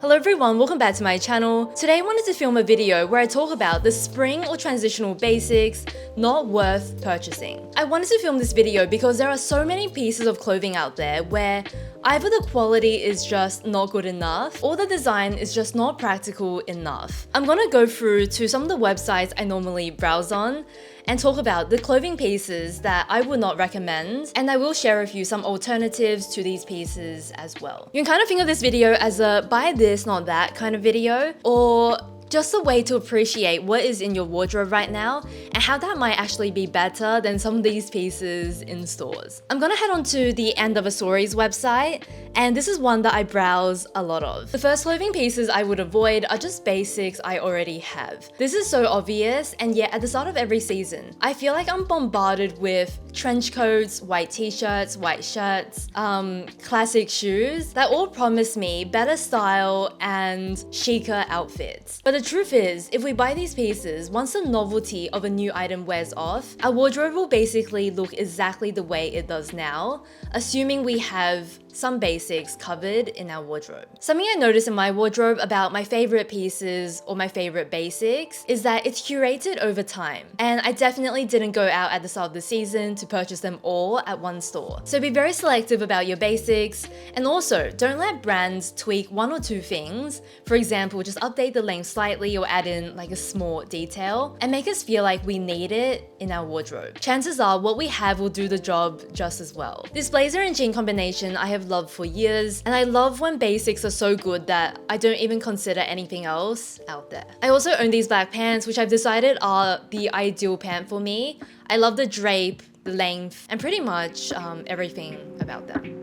Hello everyone, welcome back to my channel. Today I wanted to film a video where I talk about the spring or transitional basics not worth purchasing. I wanted to film this video because there are so many pieces of clothing out there where either the quality is just not good enough or the design is just not practical enough. I'm gonna go through to some of the websites I normally browse on and talk about the clothing pieces that I would not recommend, and I will share with you some alternatives to these pieces as well. You can kind of think of this video as a buy this, not that kind of video, or just a way to appreciate what is in your wardrobe right now and how that might actually be better than some of these pieces in stores. I'm gonna head on to the End of a Stories website, and this is one that I browse a lot of. The first clothing pieces I would avoid are just basics I already have. This is so obvious, and yet at the start of every season, I feel like I'm bombarded with trench coats, white t-shirts, white shirts, classic shoes that all promise me better style and chicer outfits. But the truth is, if we buy these pieces, once the novelty of a new item wears off, our wardrobe will basically look exactly the way it does now, assuming we have some basics covered in our wardrobe. Something I noticed in my wardrobe about my favorite pieces or my favorite basics is that it's curated over time. And I definitely didn't go out at the start of the season to purchase them all at one store. So be very selective about your basics, and also don't let brands tweak one or two things. For example, just update the length slightly or add in like a small detail and make us feel like we need it in our wardrobe. Chances are what we have will do the job just as well. This blazer and jean combination I have loved for years, and I love when basics are so good that I don't even consider anything else out there. I also own these black pants, which I've decided are the ideal pant for me. I love the drape, the length, and pretty much everything about them.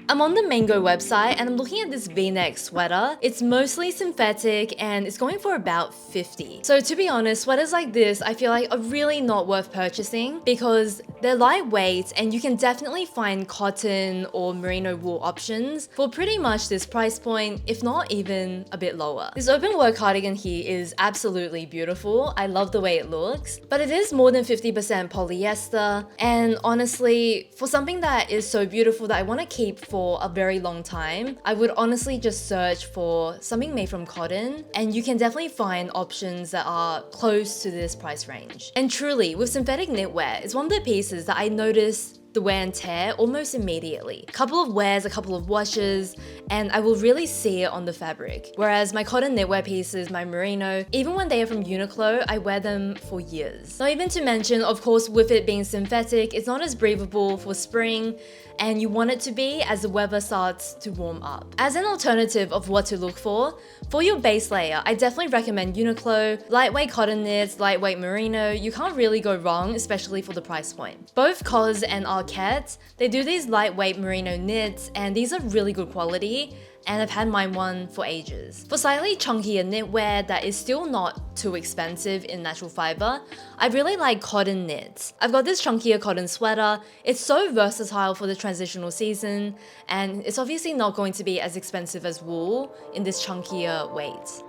I'm on the Mango website and I'm looking at this V-neck sweater. It's mostly synthetic and it's going for about $50. So to be honest, sweaters like this I feel like are really not worth purchasing because they're lightweight and you can definitely find cotton or merino wool options for pretty much this price point, if not even a bit lower. This open work cardigan here is absolutely beautiful. I love the way it looks, but it is more than 50% polyester, and honestly, for something that is so beautiful that I want to keep for a very long time, I would honestly just search for something made from cotton, and you can definitely find options that are close to this price range. And truly, with synthetic knitwear, it's one of the pieces that I notice the wear and tear almost immediately. A couple of wears, a couple of washes, and I will really see it on the fabric. Whereas my cotton knitwear pieces, my merino, even when they are from Uniqlo, I wear them for years. Not even to mention, of course, with it being synthetic, it's not as breathable for spring, and you want it to be as the weather starts to warm up. As an alternative of what to look for your base layer, I definitely recommend Uniqlo, lightweight cotton knits, lightweight merino. You can't really go wrong, especially for the price point. Both Caes and Outnet, they do these lightweight merino knits, and these are really good quality, and I've had mine one for ages. For slightly chunkier knitwear that is still not too expensive in natural fiber, I really like cotton knits. I've got this chunkier cotton sweater. It's so versatile for the transitional season, and it's obviously not going to be as expensive as wool in this chunkier weight.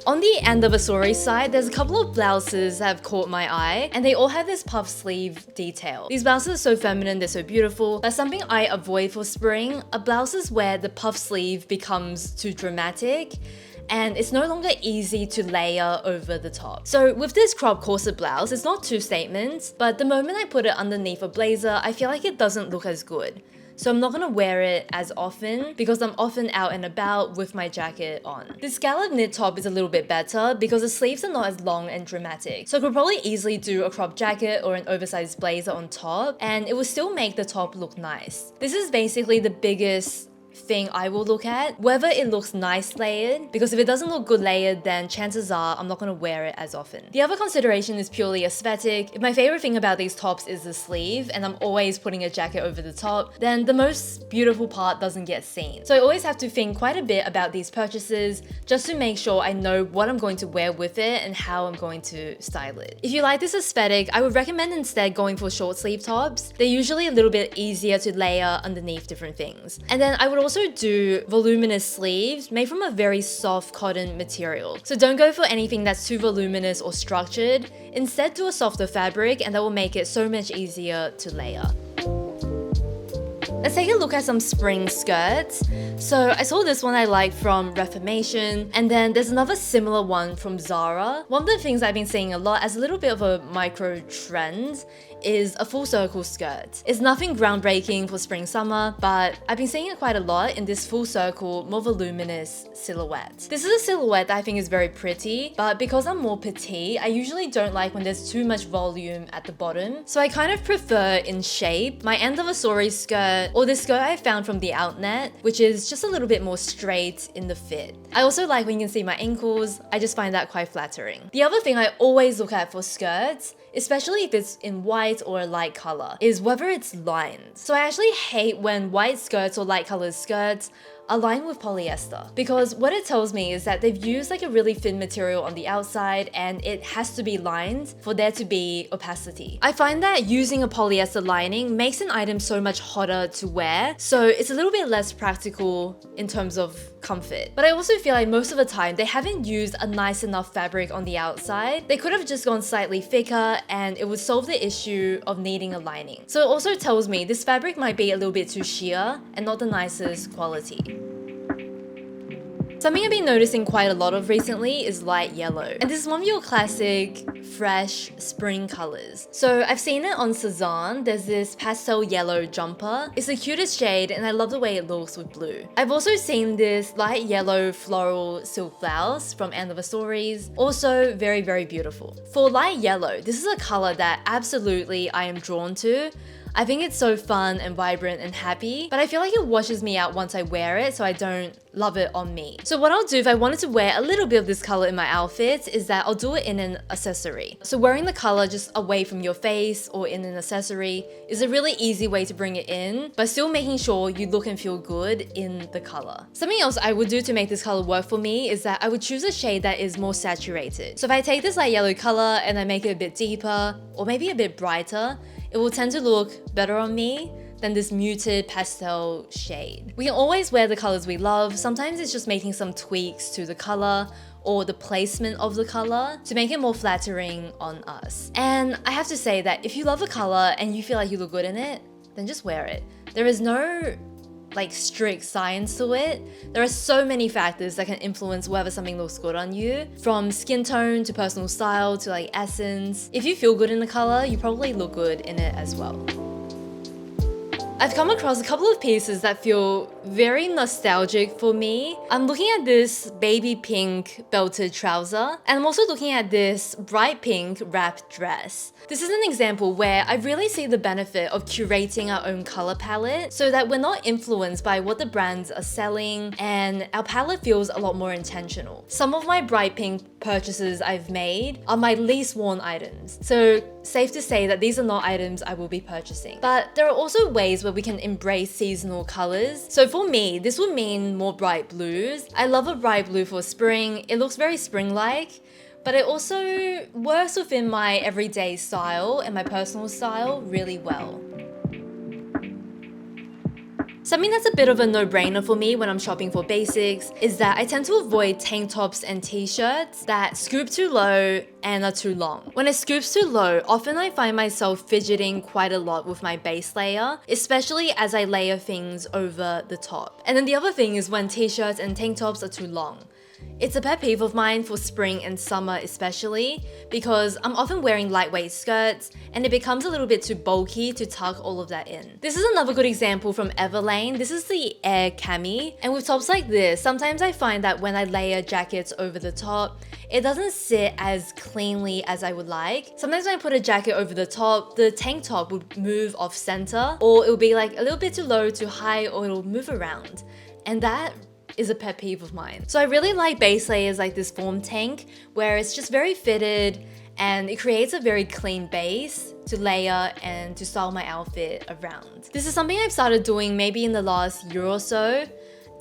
On the End of a Story side, there's a couple of blouses that have caught my eye, and they all have this puff sleeve detail. These blouses are so feminine, they're so beautiful. That's something I avoid for spring, are blouses where the puff sleeve becomes too dramatic and it's no longer easy to layer over the top. So with this crop corset blouse, it's not two statements, but the moment I put it underneath a blazer, I feel like it doesn't look as good. So I'm not gonna wear it as often because I'm often out and about with my jacket on. This scallop knit top is a little bit better because the sleeves are not as long and dramatic. So I could probably easily do a crop jacket or an oversized blazer on top, and it will still make the top look nice. This is basically the biggest thing I will look at, whether it looks nice layered, because if it doesn't look good layered, then chances are I'm not going to wear it as often. The other consideration is purely aesthetic. If my favorite thing about these tops is the sleeve and I'm always putting a jacket over the top, then the most beautiful part doesn't get seen. So I always have to think quite a bit about these purchases just to make sure I know what I'm going to wear with it and how I'm going to style it. If you like this aesthetic, I would recommend instead going for short sleeve tops. They're usually a little bit easier to layer underneath different things. And then I would also do voluminous sleeves made from a very soft cotton material. So don't go for anything that's too voluminous or structured. Instead, do a softer fabric, and that will make it so much easier to layer. Let's take a look at some spring skirts. So I saw this one I like from Reformation, and then there's another similar one from Zara. One of the things I've been seeing a lot as a little bit of a micro trend is a full circle skirt. It's nothing groundbreaking for spring summer, but I've been seeing it quite a lot in this full circle, more voluminous silhouette. This is a silhouette that I think is very pretty, but because I'm more petite, I usually don't like when there's too much volume at the bottom. So I kind of prefer in shape my end of a story skirt or this skirt I found from the Outnet, which is just a little bit more straight in the fit. I also like when you can see my ankles. I just find that quite flattering. The other thing I always look at for skirts, especially if it's in white or a light color, is whether it's lined. So I actually hate when white skirts or light colored skirts are lined with polyester, because what it tells me is that they've used like a really thin material on the outside and it has to be lined for there to be opacity. I find that using a polyester lining makes an item so much hotter to wear, so it's a little bit less practical in terms of comfort. But I also feel like most of the time they haven't used a nice enough fabric on the outside. They could have just gone slightly thicker and it would solve the issue of needing a lining. So it also tells me this fabric might be a little bit too sheer and not the nicest quality. Something I've been noticing quite a lot of recently is light yellow. And this is one of your classic, fresh spring colors. So I've seen it on Cezanne. There's this pastel yellow jumper. It's the cutest shade and I love the way it looks with blue. I've also seen this light yellow floral silk blouse from End of a Stories. Also very, very beautiful. For light yellow, this is a color that absolutely I am drawn to. I think it's so fun and vibrant and happy, but I feel like it washes me out once I wear it, so I don't love it on me. So what I'll do if I wanted to wear a little bit of this color in my outfits is that I'll do it in an accessory. So wearing the color just away from your face or in an accessory is a really easy way to bring it in, but still making sure you look and feel good in the color. Something else I would do to make this color work for me is that I would choose a shade that is more saturated. So if I take this light yellow color and I make it a bit deeper or maybe a bit brighter, it will tend to look better on me than this muted pastel shade. We can always wear the colors we love. Sometimes it's just making some tweaks to the color or the placement of the color to make it more flattering on us. And I have to say that if you love a color and you feel like you look good in it, then just wear it. There is no like strict science to it. There are so many factors that can influence whether something looks good on you, from skin tone to personal style to like essence. If you feel good in the color, you probably look good in it as well. I've come across a couple of pieces that feel very nostalgic for me. I'm looking at this baby pink belted trouser, and I'm also looking at this bright pink wrapped dress. This is an example where I really see the benefit of curating our own color palette so that we're not influenced by what the brands are selling and our palette feels a lot more intentional. Some of my bright pink purchases I've made are my least worn items, so safe to say that these are not items I will be purchasing. But there are also ways where we can embrace seasonal colors. So for me, this would mean more bright blues. I love a bright blue for spring. It looks very spring-like, but it also works within my everyday style and my personal style really well. Something that's a bit of a no-brainer for me when I'm shopping for basics is that I tend to avoid tank tops and t-shirts that scoop too low and are too long. When it scoops too low, often I find myself fidgeting quite a lot with my base layer, especially as I layer things over the top. And then the other thing is when t-shirts and tank tops are too long. It's a pet peeve of mine for spring and summer especially, because I'm often wearing lightweight skirts and it becomes a little bit too bulky to tuck all of that in. This is another good example from Everlane. This is the Air Cami, and with tops like this, sometimes I find that when I layer jackets over the top, it doesn't sit as cleanly as I would like. Sometimes when I put a jacket over the top, the tank top would move off center, or it will be like a little bit too low, too high, or it'll move around. And that is a pet peeve of mine. So I really like base layers like this form tank, where it's just very fitted and it creates a very clean base to layer and to style my outfit around. This is something I've started doing maybe in the last year or so,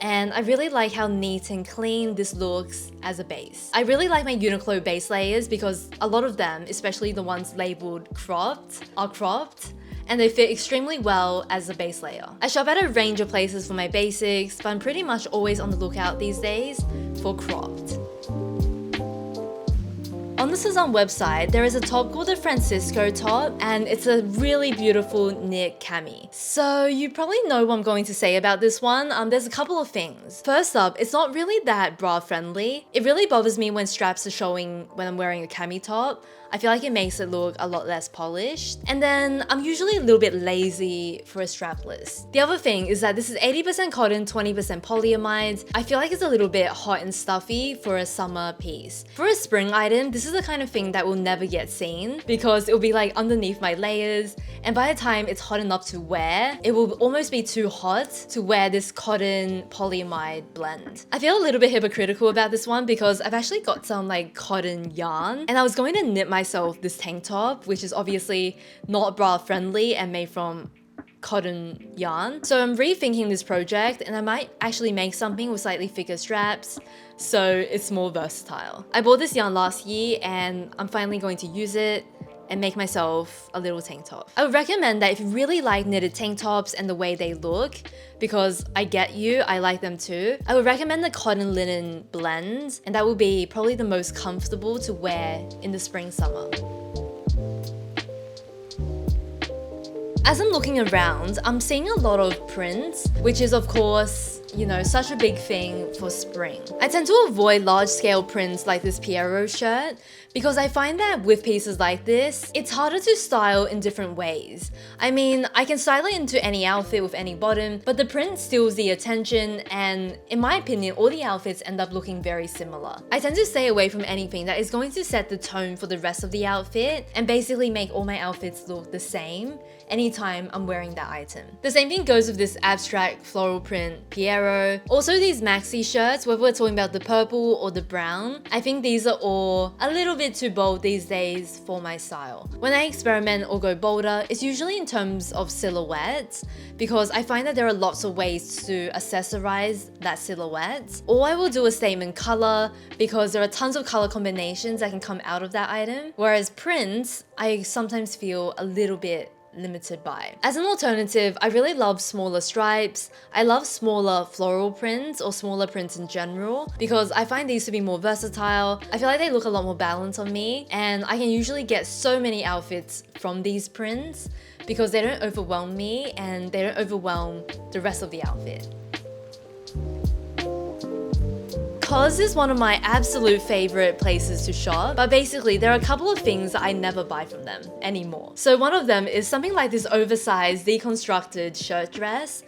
and I really like how neat and clean this looks as a base. I really like my Uniqlo base layers because a lot of them, especially the ones labeled cropped, are cropped, and they fit extremely well as a base layer. I shop at a range of places for my basics, but I'm pretty much always on the lookout these days for cropped. On On the Sazan website, there is a top called the Francisco top, and it's a really beautiful knit cami. So you probably know what I'm going to say about this one. There's a couple of things. First up, it's not really that bra friendly. It really bothers me when straps are showing when I'm wearing a cami top. I feel like it makes it look a lot less polished. And then I'm usually a little bit lazy for a strapless. The other thing is that this is 80% cotton, 20% polyamide. I feel like it's a little bit hot and stuffy for a summer piece. For a spring item, this is the kind of thing that will never get seen because it will be like underneath my layers, and by the time it's hot enough to wear, it will almost be too hot to wear this cotton polyamide blend. I feel a little bit hypocritical about this one because I've actually got some like cotton yarn, and I was going to knit myself this tank top, which is obviously not bra friendly and made from cotton yarn. So I'm rethinking this project, and I might actually make something with slightly thicker straps so it's more versatile. I bought this yarn last year and I'm finally going to use it and make myself a little tank top. I would recommend that if you really like knitted tank tops and the way they look, because I get you, I like them too, I would recommend the cotton linen blend, and that will be probably the most comfortable to wear in the spring summer. As I'm looking around, I'm seeing a lot of prints, which is of course, you know, such a big thing for spring. I tend to avoid large-scale prints like this Pierrot shirt because I find that with pieces like this, it's harder to style in different ways. I mean, I can style it into any outfit with any bottom, but the print steals the attention, and in my opinion, all the outfits end up looking very similar. I tend to stay away from anything that is going to set the tone for the rest of the outfit and basically make all my outfits look the same anytime I'm wearing that item. The same thing goes with this abstract floral print Pierrot. Also these maxi shirts, whether we're talking about the purple or the brown, I think these are all a little bit too bold these days for my style. When I experiment or go bolder, it's usually in terms of silhouettes, because I find that there are lots of ways to accessorize that silhouette. Or I will do a statement color, because there are tons of color combinations that can come out of that item. Whereas prints, I sometimes feel a little bit limited by. As an alternative, I really love smaller stripes. I love smaller floral prints or smaller prints in general because I find these to be more versatile. I feel like they look a lot more balanced on me, and I can usually get so many outfits from these prints because they don't overwhelm me and they don't overwhelm the rest of the outfit. Caes is one of my absolute favorite places to shop, but basically there are a couple of things that I never buy from them anymore. So one of them is something like this oversized deconstructed shirt dress,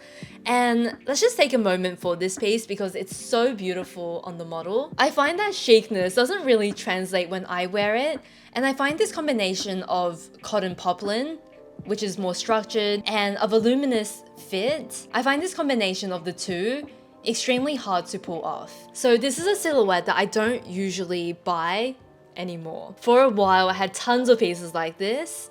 and let's just take a moment for this piece because it's so beautiful on the model. I find that chicness doesn't really translate when I wear it, and I find this combination of cotton poplin, which is more structured, and a voluminous fit, I find this combination of the two extremely hard to pull off. So this is a silhouette that I don't usually buy anymore. For a while I had tons of pieces like this,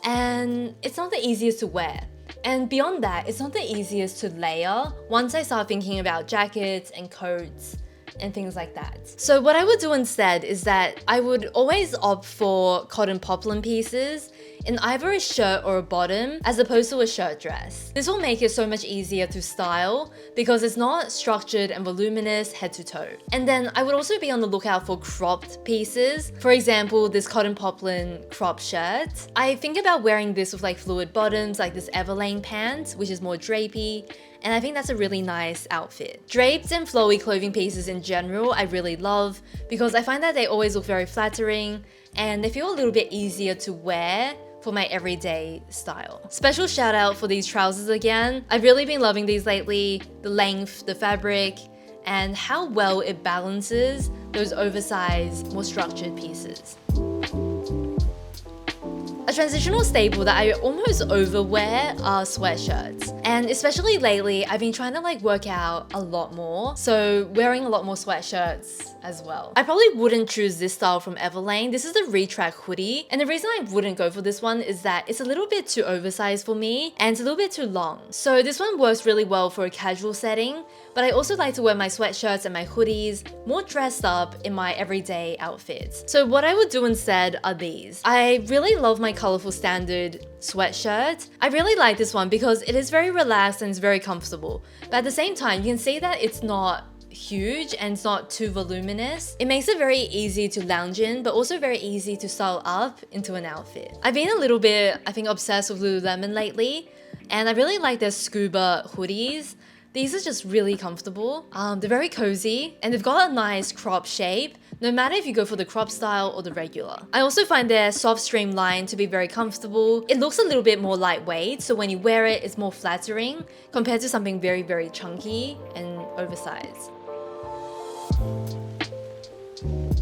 and it's not the easiest to wear. And beyond that, it's not the easiest to layer once I start thinking about jackets and coats and things like that. So what I would do instead is that I would always opt for cotton poplin pieces in either a shirt or a bottom as opposed to a shirt dress. This will make it so much easier to style because it's not structured and voluminous head to toe. And then I would also be on the lookout for cropped pieces. For example, this cotton poplin crop shirt. I think about wearing this with like fluid bottoms like this Everlane pant, which is more drapey, and I think that's a really nice outfit. Draped and flowy clothing pieces in general I really love because I find that they always look very flattering and they feel a little bit easier to wear for my everyday style. Special shout out for these trousers again. I've really been loving these lately. The length, the fabric, and how well it balances those oversized, more structured pieces. A transitional staple that I almost overwear are sweatshirts. And especially lately, I've been trying to like work out a lot more. So wearing a lot more sweatshirts as well. I probably wouldn't choose this style from Everlane. This is the Retract hoodie. And the reason I wouldn't go for this one is that it's a little bit too oversized for me and it's a little bit too long. So this one works really well for a casual setting, but I also like to wear my sweatshirts and my hoodies more dressed up in my everyday outfits. So what I would do instead are these. I really love my colorful standard sweatshirt. I really like this one because it is very relaxed and it's very comfortable. But at the same time, you can see that it's not huge and it's not too voluminous. It makes it very easy to lounge in, but also very easy to style up into an outfit. I've been a little bit, I think, obsessed with Lululemon lately, and I really like their scuba hoodies. These are just really comfortable. They're very cozy and they've got a nice crop shape, no matter if you go for the crop style or the regular. I also find their soft streamline to be very comfortable. It looks a little bit more lightweight, so when you wear it, it's more flattering compared to something very, very chunky and oversized.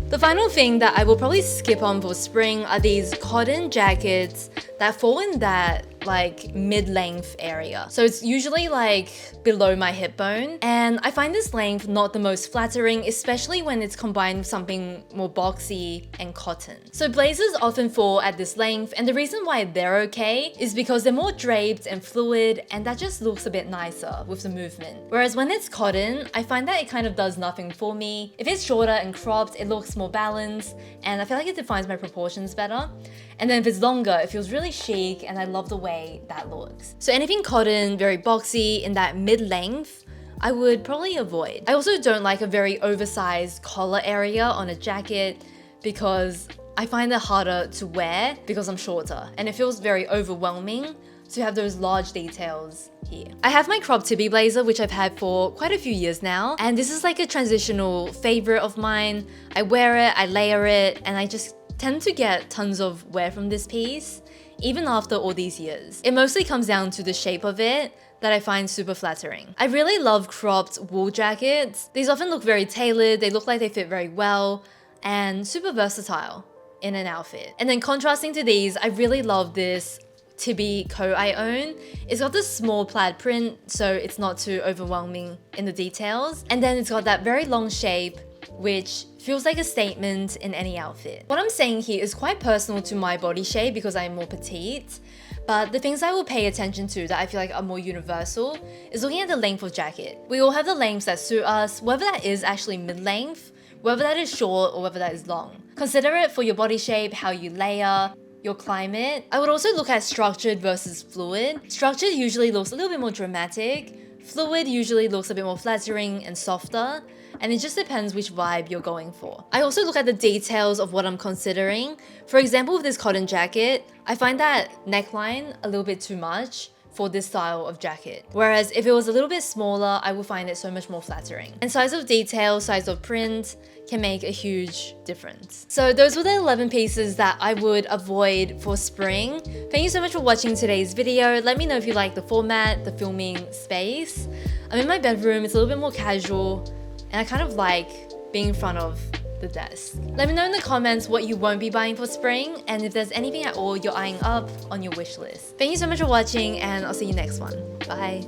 The final thing that I will probably skip on for spring are these cotton jackets that fall in that like mid-length area. So it's usually like below my hip bone, and I find this length not the most flattering, especially when it's combined with something more boxy and cotton. So blazers often fall at this length, and the reason why they're okay is because they're more draped and fluid, and that just looks a bit nicer with the movement. Whereas when it's cotton, I find that it kind of does nothing for me. If it's shorter and cropped, it looks more balanced, and I feel like it defines my proportions better. And then if it's longer, it feels really chic, and I love the way that looks. So anything cotton, very boxy, in that mid-length, I would probably avoid. I also don't like a very oversized collar area on a jacket because I find it harder to wear because I'm shorter, and it feels very overwhelming to have those large details here. I have my crop tibby blazer, which I've had for quite a few years now, and this is like a transitional favorite of mine. I wear it, I layer it, and I just tend to get tons of wear from this piece, even after all these years. It mostly comes down to the shape of it that I find super flattering. I really love cropped wool jackets. These often look very tailored, they look like they fit very well, and super versatile in an outfit. And then contrasting to these, I really love this Tibby coat I own. It's got this small plaid print, so it's not too overwhelming in the details. And then it's got that very long shape, which feels like a statement in any outfit. What I'm saying here is quite personal to my body shape because I'm more petite, but the things I will pay attention to that I feel like are more universal is looking at the length of jacket. We all have the lengths that suit us, whether that is actually mid-length, whether that is short, or whether that is long. Consider it for your body shape, how you layer, your climate. I would also look at structured versus fluid. Structured usually looks a little bit more dramatic. Fluid usually looks a bit more flattering and softer, and it just depends which vibe you're going for. I also look at the details of what I'm considering. For example, with this cotton jacket, I find that neckline a little bit too much for this style of jacket. Whereas if it was a little bit smaller, I would find it so much more flattering. And size of detail, size of print can make a huge difference. So those were the 11 pieces that I would avoid for spring. Thank you so much for watching today's video. Let me know if you like the format, the filming space. I'm in my bedroom, it's a little bit more casual, and I kind of like being in front of the desk. Let me know in the comments what you won't be buying for spring, and if there's anything at all you're eyeing up on your wish list. Thank you so much for watching, and I'll see you next one. Bye.